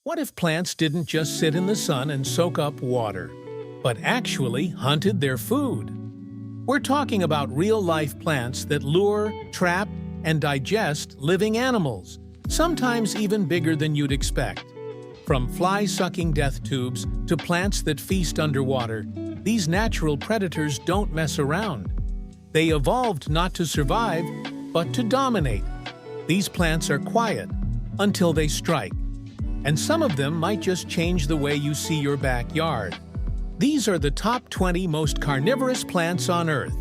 What if plants didn't just sit in the sun and soak up water, but actually hunted their food? We're talking about real-life plants that lure, trap, and digest living animals, sometimes even bigger than you'd expect. From fly-sucking death tubes to plants that feast underwater, these natural predators don't mess around. They evolved not to survive, but to dominate. These plants are quiet until they strike, and some of them might just change the way you see your backyard. These are the top 20 most carnivorous plants on Earth,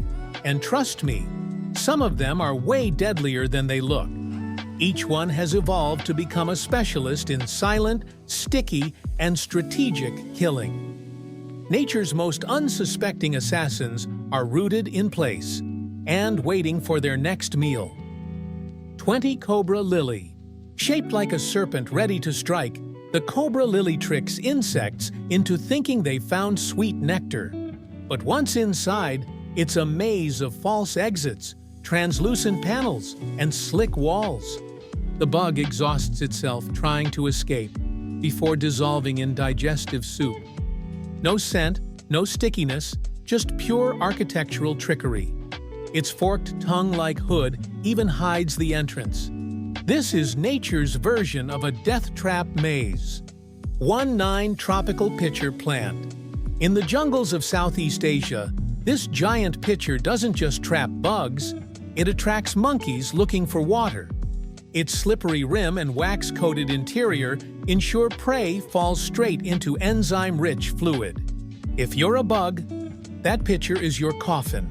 and trust me, some of them are way deadlier than they look. Each one has evolved to become a specialist in silent, sticky, and strategic killing. Nature's most unsuspecting assassins are rooted in place and waiting for their next meal. 20 Cobra Lily. Shaped like a serpent ready to strike, the cobra lily tricks insects into thinking they've found sweet nectar. But once inside, it's a maze of false exits, translucent panels, and slick walls. The bug exhausts itself trying to escape before dissolving in digestive soup. No scent, no stickiness, just pure architectural trickery. Its forked tongue-like hood even hides the entrance. This is nature's version of a death trap maze. 1-9 Tropical Pitcher Plant. In the jungles of Southeast Asia, this giant pitcher doesn't just trap bugs, it attracts monkeys looking for water. Its slippery rim and wax-coated interior ensure prey falls straight into enzyme-rich fluid. If you're a bug, that pitcher is your coffin.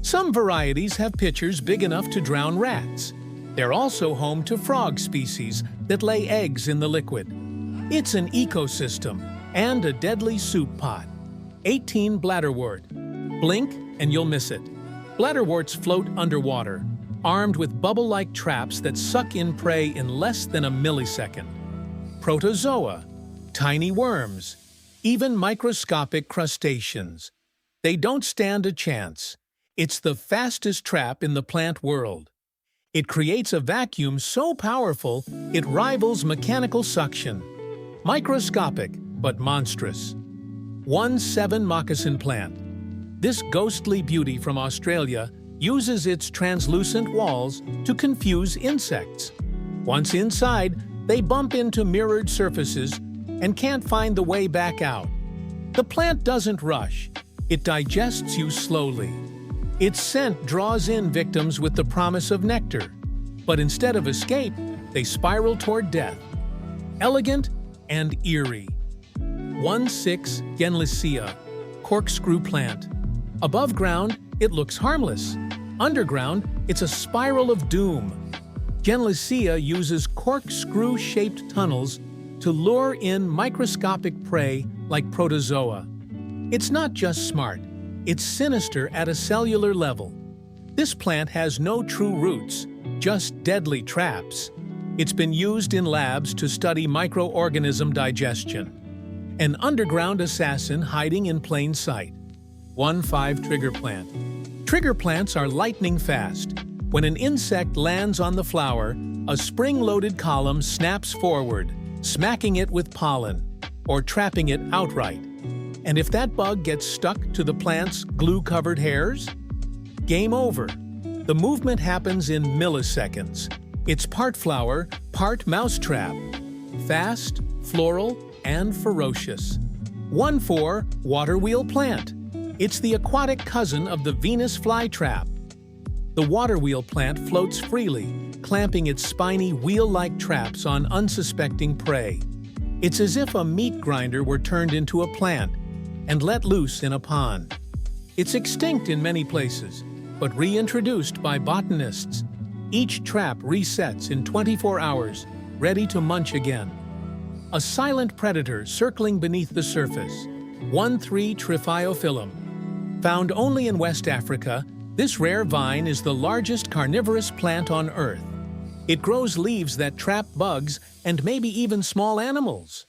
Some varieties have pitchers big enough to drown rats. They're also home to frog species that lay eggs in the liquid. It's an ecosystem and a deadly soup pot. 18 Bladderwort. Blink and you'll miss it. Bladderworts float underwater, armed with bubble-like traps that suck in prey in less than a millisecond. Protozoa. Tiny worms. Even microscopic crustaceans. They don't stand a chance. It's the fastest trap in the plant world. It creates a vacuum so powerful it rivals mechanical suction. Microscopic, but monstrous. 1-7 Moccasin Plant. This ghostly beauty from Australia uses its translucent walls to confuse insects. Once inside, they bump into mirrored surfaces and can't find the way back out. The plant doesn't rush. It digests you slowly. Its scent draws in victims with the promise of nectar, but instead of escape, they spiral toward death. Elegant and eerie. 1-6 Genlisea, corkscrew plant. Above ground, it looks harmless. Underground, it's a spiral of doom. Genlisea uses corkscrew-shaped tunnels to lure in microscopic prey like protozoa. It's not just smart. It's sinister at a cellular level. This plant has no true roots, just deadly traps. It's been used in labs to study microorganism digestion. An underground assassin hiding in plain sight. 1-5 Trigger Plant. Trigger plants are lightning fast. When an insect lands on the flower, a spring-loaded column snaps forward, smacking it with pollen, or trapping it outright. And if that bug gets stuck to the plant's glue-covered hairs? Game over. The movement happens in milliseconds. It's part flower, part mousetrap. Fast, floral, and ferocious. 1-4 Water Wheel Plant. It's the aquatic cousin of the Venus flytrap. The water wheel plant floats freely, clamping its spiny wheel-like traps on unsuspecting prey. It's as if a meat grinder were turned into a plant and let loose in a pond. It's extinct in many places, but reintroduced by botanists. Each trap resets in 24 hours, ready to munch again. A silent predator circling beneath the surface. 1-3 Triphyophyllum. Found only in West Africa, this rare vine is the largest carnivorous plant on Earth. It grows leaves that trap bugs and maybe even small animals.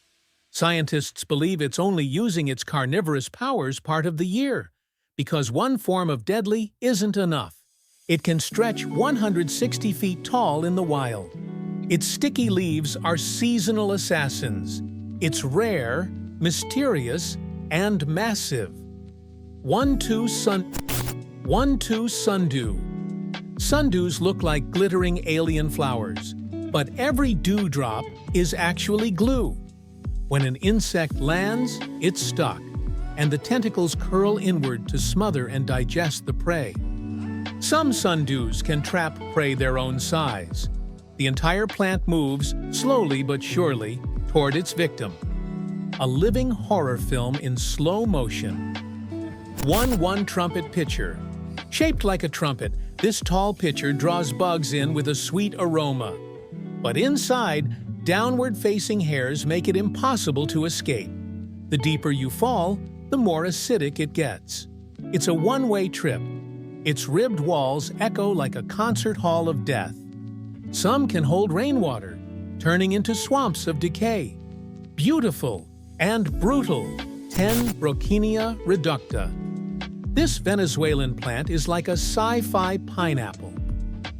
Scientists believe it's only using its carnivorous powers part of the year, because one form of deadly isn't enough. It can stretch 160 feet tall in the wild. Its sticky leaves are seasonal assassins. It's rare, mysterious, and massive. 1-2 sundew. Sundews look like glittering alien flowers, but every dewdrop is actually glue. When an insect lands, it's stuck, and the tentacles curl inward to smother and digest the prey. Some sundews can trap prey their own size. The entire plant moves, slowly but surely, toward its victim. A living horror film in slow motion. 1-1 trumpet pitcher. Shaped like a trumpet, this tall pitcher draws bugs in with a sweet aroma. But inside, downward-facing hairs make it impossible to escape. The deeper you fall, the more acidic it gets. It's a one-way trip. Its ribbed walls echo like a concert hall of death. Some can hold rainwater, turning into swamps of decay. Beautiful and brutal, 10 Brocchinia reducta. This Venezuelan plant is like a sci-fi pineapple.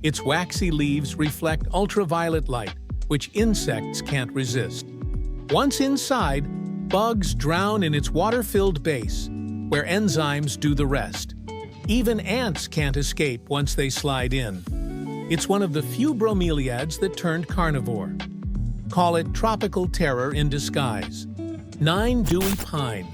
Its waxy leaves reflect ultraviolet light, which insects can't resist. Once inside, bugs drown in its water-filled base, where enzymes do the rest. Even ants can't escape once they slide in. It's one of the few bromeliads that turned carnivore. Call it tropical terror in disguise. 9 dewy pine.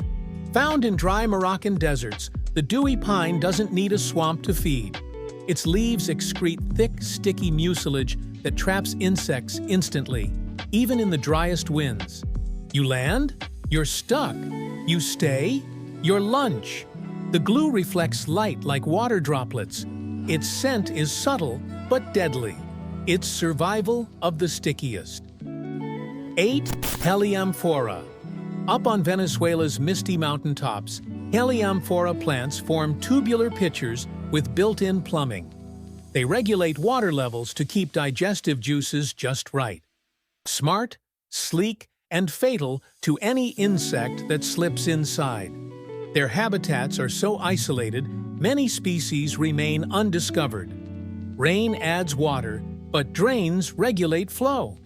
Found in dry Moroccan deserts, the dewy pine doesn't need a swamp to feed. Its leaves excrete thick, sticky mucilage that traps insects instantly, even in the driest winds. You land, you're stuck. You stay, you're lunch. The glue reflects light like water droplets. Its scent is subtle but deadly. It's survival of the stickiest. 8 Heliamphora. Up on Venezuela's misty mountaintops, Heliamphora plants form tubular pitchers with built-in plumbing. They regulate water levels to keep digestive juices just right. Smart, sleek, and fatal to any insect that slips inside. Their habitats are so isolated, many species remain undiscovered. Rain adds water, but drains regulate flow.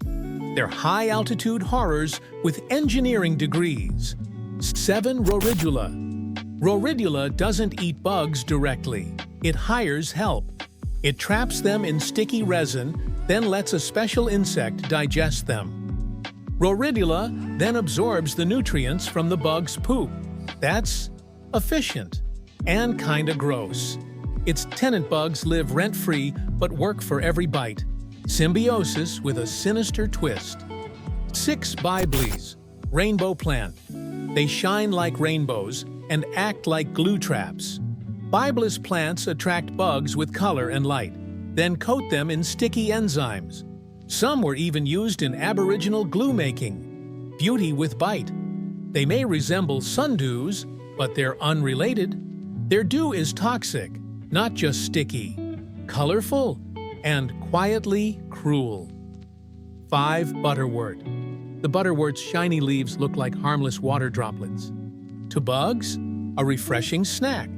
They're high-altitude horrors with engineering degrees. 7 Roridula. Roridula doesn't eat bugs directly. It hires help. It traps them in sticky resin, then lets a special insect digest them. Roridula then absorbs the nutrients from the bug's poop. That's efficient and kinda gross. Its tenant bugs live rent-free but work for every bite. Symbiosis with a sinister twist. 6 Biblis. Rainbow plant. They shine like rainbows and act like glue traps. Biblis plants attract bugs with color and light, then coat them in sticky enzymes. Some were even used in Aboriginal glue making. Beauty with bite. They may resemble sundews, but they're unrelated. Their dew is toxic, not just sticky, colorful, and quietly cruel. 5 Butterwort. The butterwort's shiny leaves look like harmless water droplets. To bugs, a refreshing snack.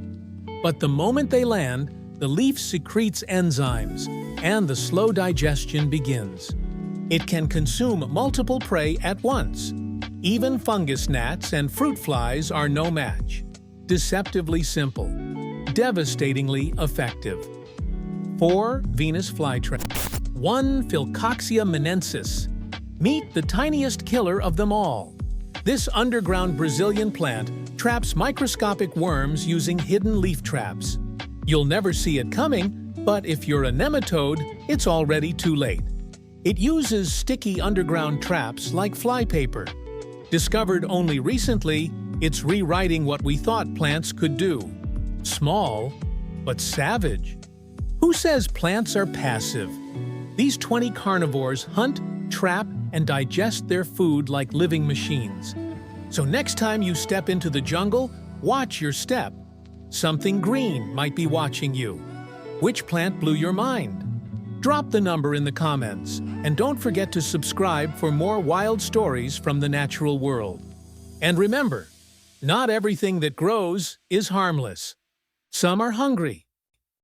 But the moment they land, the leaf secretes enzymes, and the slow digestion begins. It can consume multiple prey at once. Even fungus gnats and fruit flies are no match. Deceptively simple, devastatingly effective. 4 Venus flytrap. 1 Philcoxia minensis. Meet the tiniest killer of them all. This underground Brazilian plant traps microscopic worms using hidden leaf traps. You'll never see it coming, but if you're a nematode, it's already too late. It uses sticky underground traps like flypaper. Discovered only recently, it's rewriting what we thought plants could do. Small, but savage. Who says plants are passive? These 20 carnivores hunt, trap, and digest their food like living machines. So next time you step into the jungle, watch your step. Something green might be watching you. Which plant blew your mind? Drop the number in the comments, and don't forget to subscribe for more wild stories from the natural world. And remember, not everything that grows is harmless. Some are hungry,